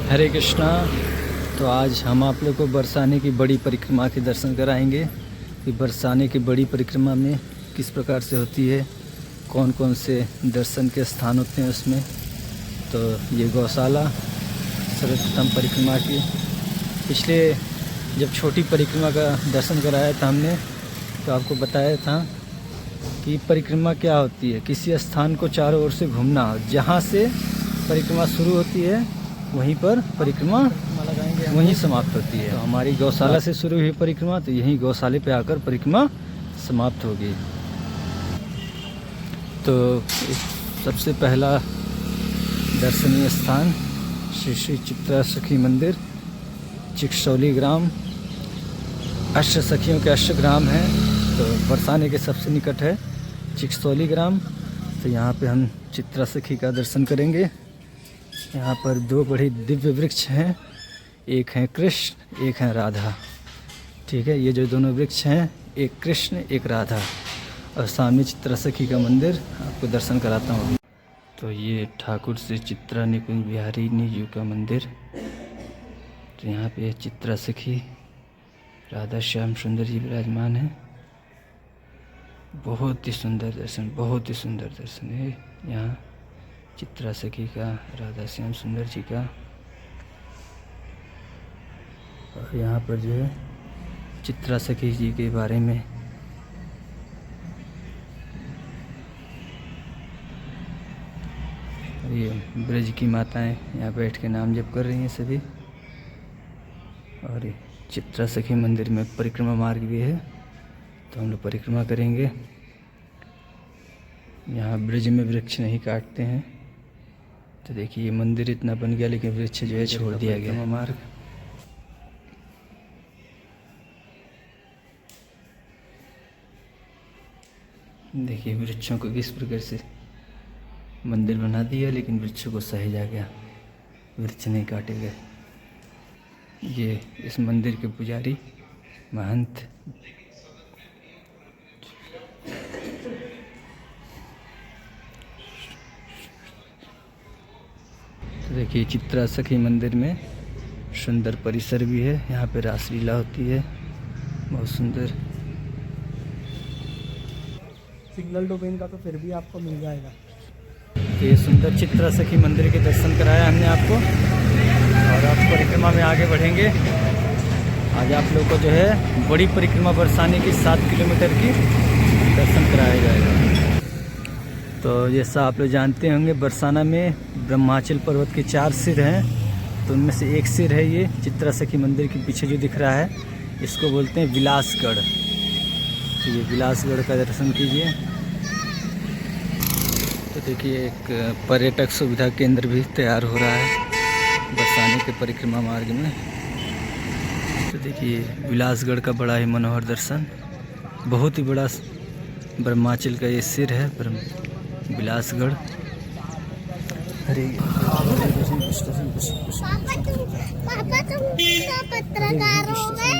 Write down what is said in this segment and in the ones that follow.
हरे कृष्णा। तो आज हम आप लोग को बरसाने की बड़ी परिक्रमा के दर्शन कराएंगे कि बरसाने की बड़ी परिक्रमा में किस प्रकार से होती है, कौन कौन से दर्शन के स्थान होते हैं उसमें। तो ये गौशाला सर्वप्रथम परिक्रमा की पिछले जब छोटी परिक्रमा का दर्शन कराया था हमने, तो आपको बताया था कि परिक्रमा क्या होती है। किसी स्थान को चारों ओर से घूमना, जहाँ से परिक्रमा शुरू होती है वहीं पर परिक्रमा वहीं समाप्त होती है। तो हमारी गौशाला से शुरू हुई परिक्रमा, तो यहीं गौशाले पे आकर परिक्रमा समाप्त होगी। तो सबसे पहला दर्शनीय स्थान श्री श्री चित्रा सखी मंदिर, चिकसौली ग्राम। अष्ट सखियों के अष्ट ग्राम हैं, तो बरसाने के सबसे निकट है चिकसौली ग्राम। तो यहाँ पे हम चित्रा सखी का दर्शन करेंगे। यहाँ पर दो बड़ी दिव्य वृक्ष हैं, एक हैं कृष्ण, एक हैं राधा। ठीक है, ये जो दोनों वृक्ष हैं, एक कृष्ण एक राधा, और सामने चित्रा सखी का मंदिर आपको दर्शन कराता हूँ। तो ये ठाकुर श्री चित्रा निकुंज बिहारी जी का मंदिर। तो यहाँ पे चित्रा सखी राधा श्याम सुंदर जी विराजमान है। बहुत ही सुंदर दर्शन, बहुत ही सुंदर दर्शन है यहाँ चित्रा सखी का, राधा श्याम सुंदर जी का। और यहाँ पर जो है चित्रा सखी जी के बारे में ये ब्रज की माताएं यहाँ बैठ के नाम जप कर रही हैं सभी। और ये चित्रा सखी मंदिर में परिक्रमा मार्ग भी है, तो हम लोग परिक्रमा करेंगे। यहाँ ब्रिज में वृक्ष नहीं काटते हैं। तो देखिए ये मंदिर इतना बन गया, लेकिन वृक्ष जो है छोड़ दिया गया मार्ग। देखिए वृक्षों को किस प्रकार से मंदिर बना दिया, लेकिन वृक्षों को सहेजा गया, वृक्ष नहीं काटे गए। ये इस मंदिर के पुजारी महंत। तो देखिए चित्रा सखी मंदिर में सुंदर परिसर भी है। यहाँ पे रासलीला होती है, बहुत सुंदर। सिग्नल डोमेन का तो फिर भी आपको मिल जाएगा। तो ये सुंदर चित्रा सखी मंदिर के दर्शन कराया हमने आपको, और आप परिक्रमा में आगे बढ़ेंगे। आज आप लोग को जो है बड़ी परिक्रमा बरसाने की 7 किलोमीटर की दर्शन कराया जाएगा। तो जैसा आप लोग जानते होंगे, बरसाना में ब्रह्माचल पर्वत के 4 सिर हैं, तो उनमें से एक सिर है ये चित्रा सखी मंदिर के पीछे जो दिख रहा है, इसको बोलते हैं विलासगढ़। तो ये विलासगढ़ का दर्शन कीजिए। तो देखिए एक पर्यटक सुविधा केंद्र भी तैयार हो रहा है बरसाने के परिक्रमा मार्ग में। तो देखिए विलासगढ़ का बड़ा ही मनोहर दर्शन, बहुत ही बड़ा ब्रह्माचल का ये सिर है विलासगढ़। हरे पापा तुम पत्रकार हो गए।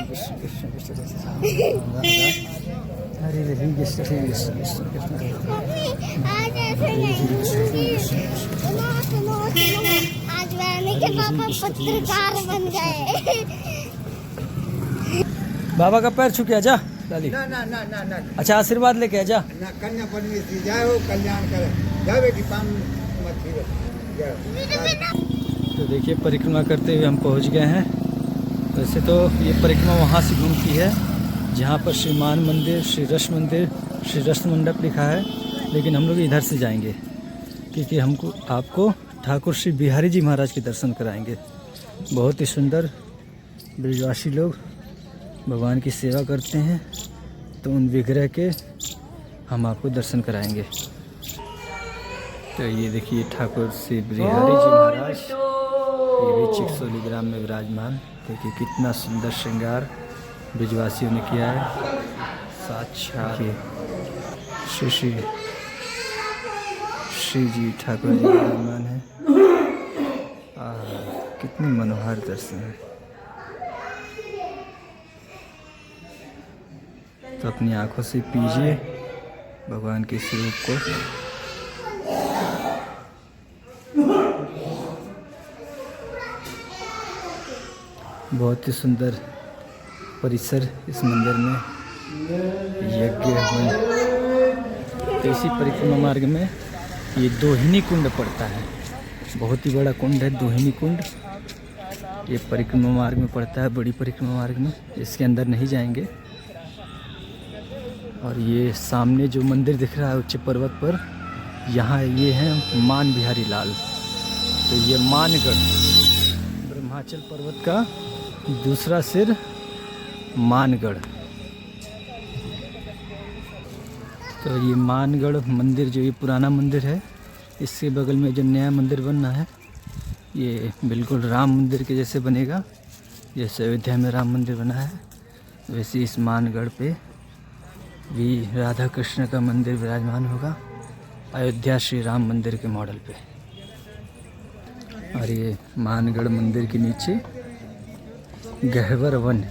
हरे हरे कृष्ण मम्मी आज ऐसे नहीं, सुनो आज मैंने के पापा पत्रकार बन गए। बाबा का पैर छू के आजा लाली। ना ना ना ना ना अच्छा आशीर्वाद लेके आजा। ना, कन्या परमेश्वरी जय हो, कल्याण करे। जय बेटी पान मत छीरो। तो देखिए परिक्रमा करते हुए हम पहुंच गए हैं। वैसे तो ये परिक्रमा वहाँ से घूमती है जहाँ पर श्रीमान मंदिर, श्री रस मंदिर, श्री रस मंडप लिखा है, लेकिन हम लोग इधर से जाएंगे क्योंकि हमको आपको ठाकुर श्री बिहारी जी महाराज के दर्शन कराएंगे। बहुत ही सुंदर ब्रजवासी लोग भगवान की सेवा करते हैं, तो उन विग्रह के हम आपको दर्शन कराएंगे। तो ये देखिए ठाकुर श्री बिहारी जी महाराज, ये भी चिकसौली ग्राम में विराजमान। देखिए कितना सुंदर श्रृंगार ब्रजवासियों ने किया है। साक्षात श्री श्री श्री जी ठाकुर जी विराजमान है। कितनी मनोहर दर्शन है। तो अपनी आंखों से पीजिए भगवान के स्वरूप को। बहुत ही सुंदर परिसर इस मंदिर में, यज्ञ हवन। तो इसी परिक्रमा मार्ग में ये दोहिनी कुंड पड़ता है, बहुत ही बड़ा कुंड है दोहिनी कुंड। ये परिक्रमा मार्ग में पड़ता है, बड़ी परिक्रमा मार्ग में, इसके अंदर नहीं जाएंगे। और ये सामने जो मंदिर दिख रहा है उच्च पर्वत पर, यहाँ ये है मान बिहारी लाल। तो ये मानगढ़, ब्रह्माचल पर्वत का दूसरा सिर मानगढ़। तो ये मानगढ़ मंदिर जो ये पुराना मंदिर है, इसके बगल में जो नया मंदिर बन रहा है ये बिल्कुल राम मंदिर के जैसे बनेगा। जैसे अयोध्या में राम मंदिर बना है वैसे इस मानगढ़ पे भी राधा कृष्ण का मंदिर विराजमान होगा, अयोध्या श्री राम मंदिर के मॉडल पे। और ये मानगढ़ मंदिर के नीचे गहवर वन,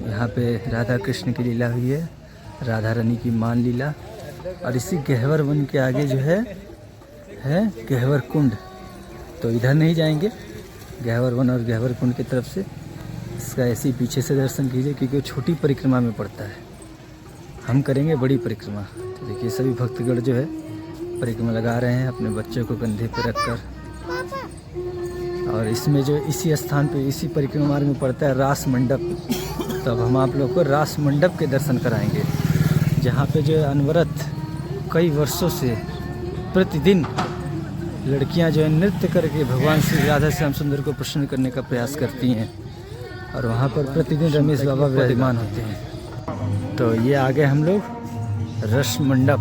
यहाँ पे राधा कृष्ण की लीला हुई है, राधा रानी की मान लीला। और इसी गहवर वन के आगे जो है गहवर कुंड। तो इधर नहीं जाएंगे, गहवर वन और गहवर कुंड की तरफ से इसका ऐसे ही पीछे से दर्शन कीजिए, क्योंकि वो छोटी परिक्रमा में पड़ता है। हम करेंगे बड़ी परिक्रमा। तो देखिए सभी भक्तगण जो है परिक्रमा लगा रहे हैं अपने बच्चों को कंधे पर रखकर। और इसमें जो इसी स्थान पे इसी परिक्रमा मार्ग में पड़ता है रास मंडप। तब हम आप लोग को रास मंडप के दर्शन कराएंगे, जहाँ पे जो है अनवरत कई वर्षों से प्रतिदिन लड़कियां जो है नृत्य करके भगवान श्री राधा श्याम सुंदर को प्रसन्न करने का प्रयास करती हैं। और वहाँ पर प्रतिदिन रमेश बाबा विराजमान होते हैं। तो ये आ गए हम लोग रस मंडप।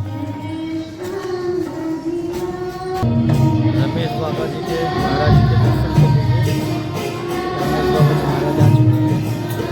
रमेश बाबा जी के महाराज जी के दर्शन कर लीजिए। रमेश बाबा जी महाराज आ चुके हैं।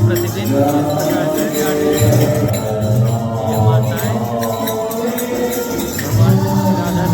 प्रतिदिन ये माताएं भगवान राधा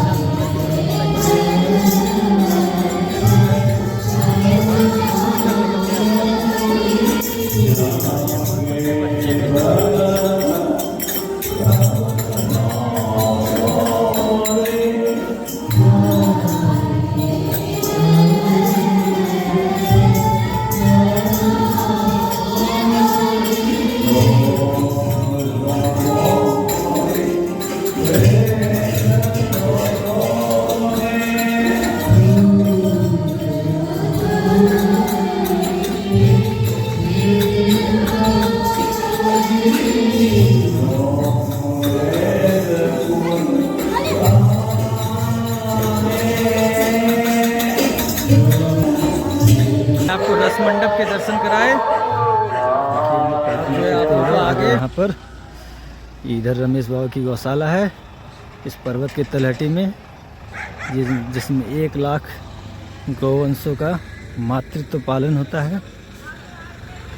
आपको रस मंडप के दर्शन कराए। आगे यहाँ पर इधर रमेश बाबा की गौशाला है, इस पर्वत के तलहटी में, जिसमें 1 लाख गौवंशों का मातृत्व पालन होता है।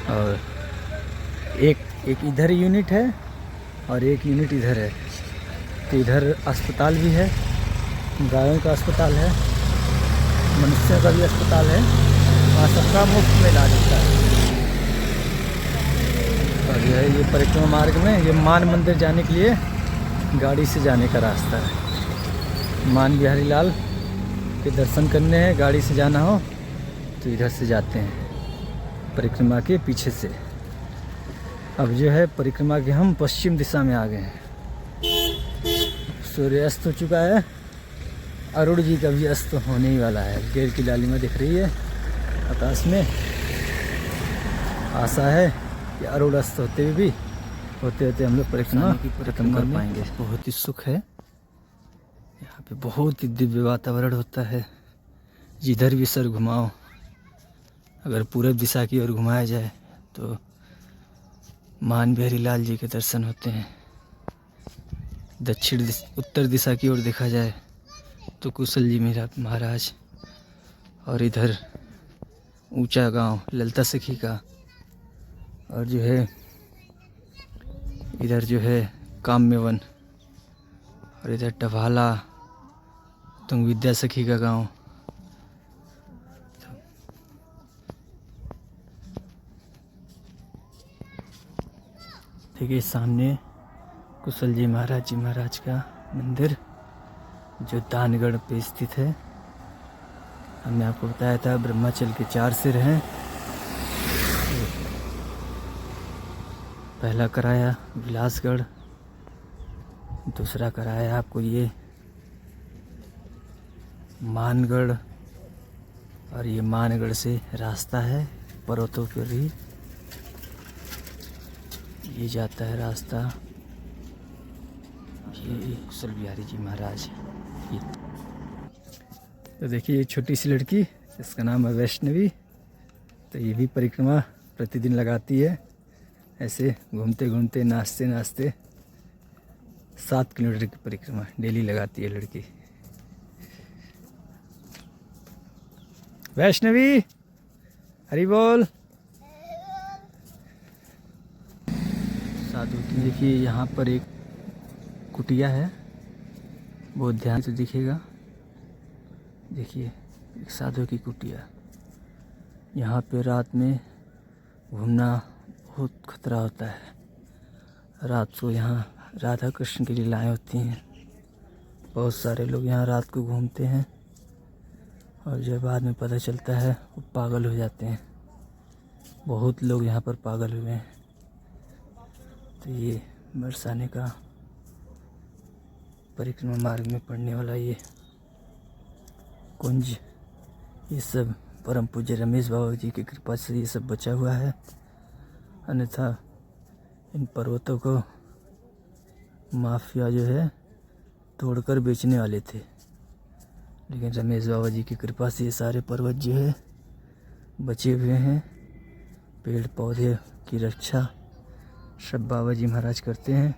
और एक इधर यूनिट है और एक यूनिट इधर है। तो इधर अस्पताल भी है, गायों का अस्पताल है, मनुष्य का भी अस्पताल है यहाँ सबका मुफ्त में इलाज होता है। और जो है ये परिक्रमा मार्ग में ये मान मंदिर जाने के लिए गाड़ी से जाने का रास्ता है। मान बिहारी लाल के दर्शन करने हैं, गाड़ी से जाना हो तो इधर से जाते हैं परिक्रमा के पीछे से। अब जो है परिक्रमा के हम पश्चिम दिशा में आ गए हैं। सूर्य अस्त हो चुका है, अरुण जी का भी अस्त होने ही वाला है। गेर की लालिमा दिख रही है आकाश में। आशा है कि अरुण अस्त होते हुए भी होते हम लोग परिक्रमा खत्म कर पाएंगे। बहुत ही सुख है यहाँ पे, बहुत ही दिव्य वातावरण होता है। जिधर भी सर घुमाओ, अगर पूरब दिशा की ओर घुमाया जाए तो मान बिहारी लाल जी के दर्शन होते हैं। उत्तर दिशा की ओर देखा जाए तो कुशल जी मेरा महाराज, और इधर ऊंचा गांव ललिता सखी का, और जो है इधर जो है काम्य वन, और इधर टभाला तुंग विद्या सखी का गांव। देखिए सामने कुशल जी महाराज का मंदिर जो दानगढ़ पे स्थित है। हमने आपको बताया था ब्रह्माचल के 4 सिर हैं। पहला कराया विलासगढ़, दूसरा कराया आपको ये मानगढ़, और ये मानगढ़ से रास्ता है पर्वतों पर ही ये जाता है रास्ता। ये कुशल बिहारी जी महाराज। तो देखिए ये छोटी सी लड़की, इसका नाम है वैष्णवी। तो ये भी परिक्रमा प्रतिदिन लगाती है। ऐसे घूमते घूमते नाचते नाचते 7 किलोमीटर की परिक्रमा डेली लगाती है लड़की। वैष्णवी हरि बोल। साधु की देखिए यहाँ पर एक कुटिया है, बहुत ध्यान से दिखेगा। देखिए एक साधु की कुटिया। यहाँ पे रात में घूमना बहुत खतरा होता है। रात को यहाँ राधा कृष्ण की लीलाएँ होती हैं। बहुत सारे लोग यहाँ रात को घूमते हैं और जब बाद में पता चलता है वो पागल हो जाते हैं। बहुत लोग यहाँ पर पागल हुए हैं। तो ये बरसाने का परिक्रमा मार्ग में पड़ने वाला ये कुंज, ये सब परम पूज्य रमेश बाबा जी की कृपा से ये सब बचा हुआ है। अन्यथा इन पर्वतों को माफिया जो है तोड़कर बेचने वाले थे, लेकिन रमेश बाबा जी की कृपा से ये सारे पर्वत जो है बचे हुए हैं। पेड़ पौधे की रक्षा सब बाबा जी महाराज करते हैं।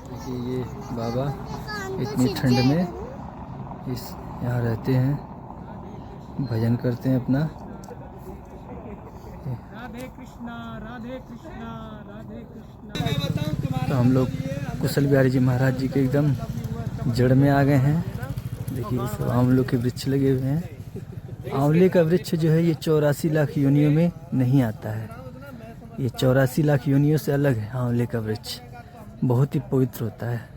देखिए ये बाबा इतनी ठंड में यहाँ रहते हैं, भजन करते हैं अपना। राधे कृष्णा राधे कृष्णा राधे कृष्णा। तो हम लोग कुशल बिहारी जी महाराज जी के एकदम जड़ में आ गए हैं। देखिए सब आंवलों के वृक्ष लगे हुए हैं। आंवले का वृक्ष जो है ये 84 लाख योनियों में नहीं आता है। ये 84 लाख योनियों से अलग है। आंवले का वृक्ष बहुत ही पवित्र होता है।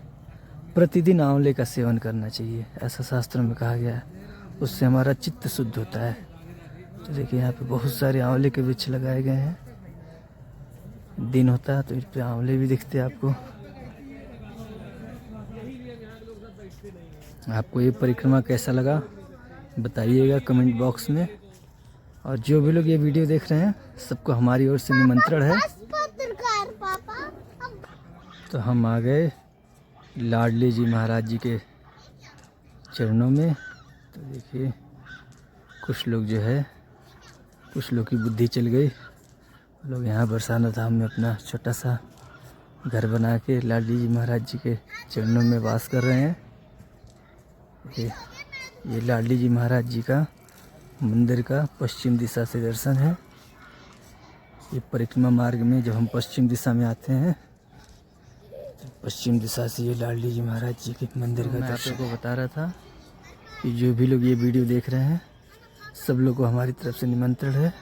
प्रतिदिन आंवले का सेवन करना चाहिए, ऐसा शास्त्रों में कहा गया है। उससे हमारा चित्त शुद्ध होता है। तो देखिए यहाँ पे बहुत सारे आंवले के वृक्ष लगाए गए हैं। दिन होता है तो इस पे आंवले भी दिखते हैं आपको। आपको ये परिक्रमा कैसा लगा बताइएगा कमेंट बॉक्स में। और जो भी लोग ये वीडियो देख रहे हैं सबको हमारी ओर से निमंत्रण है। तो हम आ गए लाडली जी महाराज जी के चरणों में। तो देखिए कुछ लोग जो है, कुछ लोग की बुद्धि चल गई। लोग यहाँ बरसाना धाम में अपना छोटा सा घर बना के लाडली जी महाराज जी के चरणों में वास कर रहे हैं। ये लाडली जी महाराज जी का मंदिर का पश्चिम दिशा से दर्शन है। ये परिक्रमा मार्ग में जब हम पश्चिम दिशा में आते हैं तो पश्चिम दिशा से ये लाडली जी महाराज जी के मंदिर का दर्शन। आपको बता रहा था कि जो भी लोग ये वीडियो देख रहे हैं सब लोग को हमारी तरफ से निमंत्रण है,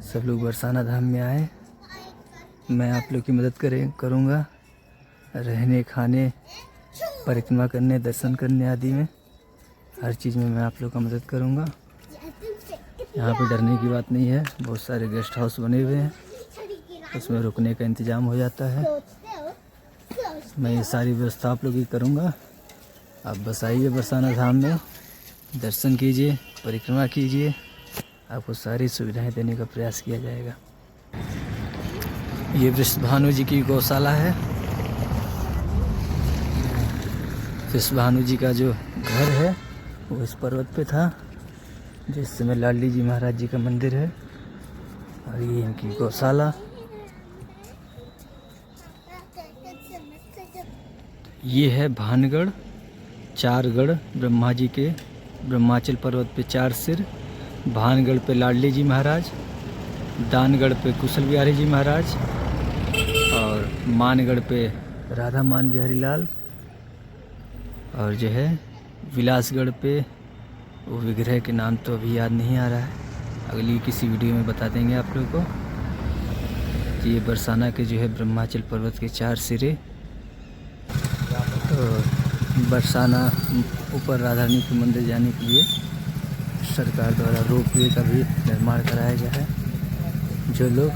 सब लोग बरसाना धाम में आए। मैं आप लोग की मदद करूँगा रहने, खाने, परिक्रमा करने, दर्शन करने आदि में, हर चीज़ में मैं आप लोग का मदद करूँगा। यहाँ पे डरने की बात नहीं है, बहुत सारे गेस्ट हाउस बने हुए हैं, उसमें रुकने का इंतज़ाम हो जाता है। मैं ये सारी व्यवस्था आप लोग की करूँगा। आप बस आइए बरसाना धाम में, दर्शन कीजिए, परिक्रमा कीजिए, आपको सारी सुविधाएं देने का प्रयास किया जाएगा। ये वृषभानु जी की गौशाला है। वृषभानु जी का जो घर है वो इस पर्वत पे था, जिस समय लाडली जी महाराज जी का मंदिर है, और ये इनकी गौशाला। ये है भानगढ़, 4 गढ़ ब्रह्मा जी के, ब्रह्माचल पर्वत पे 4 सिर। भानगढ़ पे लाडली जी महाराज, दानगढ़ पे कुशल बिहारी जी महाराज, और मानगढ़ पे राधा मान बिहारी लाल, और जो है विलासगढ़ पे वो विग्रह के नाम तो अभी याद नहीं आ रहा है, अगली किसी वीडियो में बता देंगे आप लोग को। ये बरसाना के जो है ब्रह्माचल पर्वत के 4 सिरे। तो बरसाना ऊपर राधा रानी के मंदिर जाने के लिए सरकार द्वारा रोपवे का भी निर्माण कराया गया है। जो लोग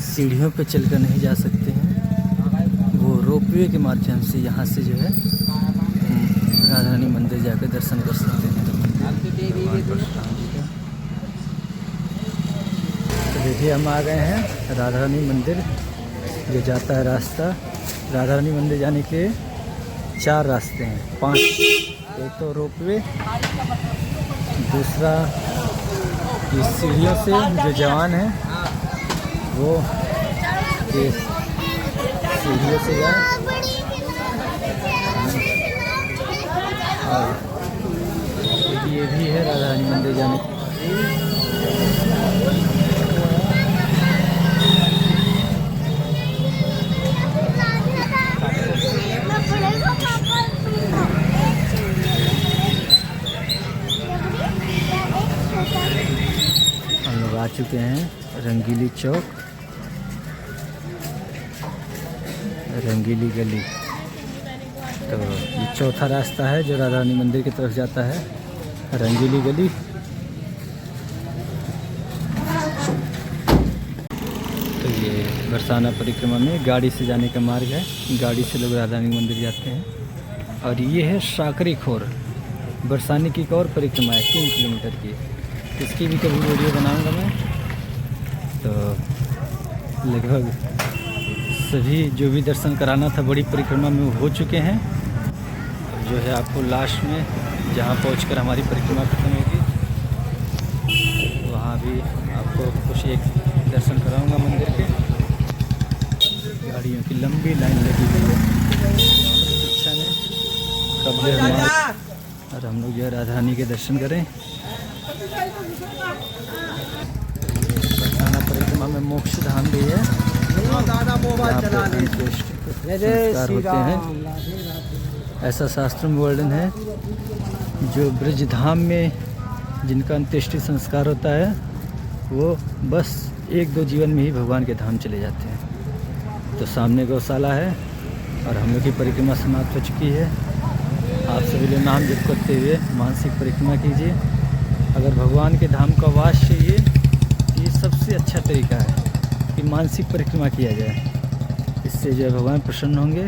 सीढ़ियों पर चलकर नहीं जा सकते हैं, वो रोपवे के माध्यम से यहाँ से जो है राधा रानी मंदिर जाकर दर्शन कर सकते हैं। तो देखिए हम आ गए हैं राधा रानी मंदिर, जो जाता है रास्ता। राधा रानी मंदिर जाने के 4 रास्ते हैं, 5। एक तो रोपवे, दूसरा ये सीढ़ियों से जो जवान है वो ये सीढ़ियों से जाए, और ये भी है राधा रानी मंदिर जाने की। हम लोग आ चुके हैं रंगीली चौक, रंगीली गली। तो ये चौथा रास्ता है जो राधा रानी मंदिर की तरफ जाता है, रंगीली गली। तो ये बरसाना परिक्रमा में गाड़ी से जाने का मार्ग है, गाड़ी से लोग राधा रानी मंदिर जाते हैं। और ये है साकरी खोर, बरसाने की एक और परिक्रमा है 3 किलोमीटर की, इसकी भी कभी वीडियो बनाऊंगा मैं। तो लगभग सभी जो भी दर्शन कराना था बड़ी परिक्रमा में वो हो चुके हैं। जो है आपको लास्ट में जहाँ पहुंचकर हमारी परिक्रमा खत्म होगी, वहाँ भी आपको कुछ एक दर्शन कराऊंगा मंदिर के। गाड़ियों की लंबी लाइन लगी हुई है प्रतीक्षा में, कब जो हमारे और हम लोग जो है राधा रानी के दर्शन करें। बरसाना परिक्रमा में मोक्ष धाम भी है, संस्कार होते हैं, ऐसा शास्त्रों में वर्णन है। जो ब्रज धाम में जिनका अंत्येष्टि संस्कार होता है वो बस 1-2 जीवन में ही भगवान के धाम चले जाते हैं। तो सामने गौशाला है और हम लोग की परिक्रमा समाप्त हो चुकी है। आप सभी लोग नाम जप करते हुए मानसिक परिक्रमा कीजिए। अगर भगवान के धाम का वास चाहिए तो ये सबसे अच्छा तरीका है कि मानसिक परिक्रमा किया जाए। इससे जो है भगवान प्रसन्न होंगे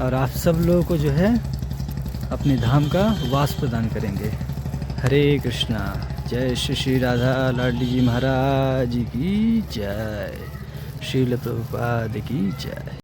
और आप सब लोगों को जो है अपने धाम का वास प्रदान करेंगे। हरे कृष्णा। जय श्री राधा लाडली जी महाराज की जय। श्रील प्रभुपाद की जय।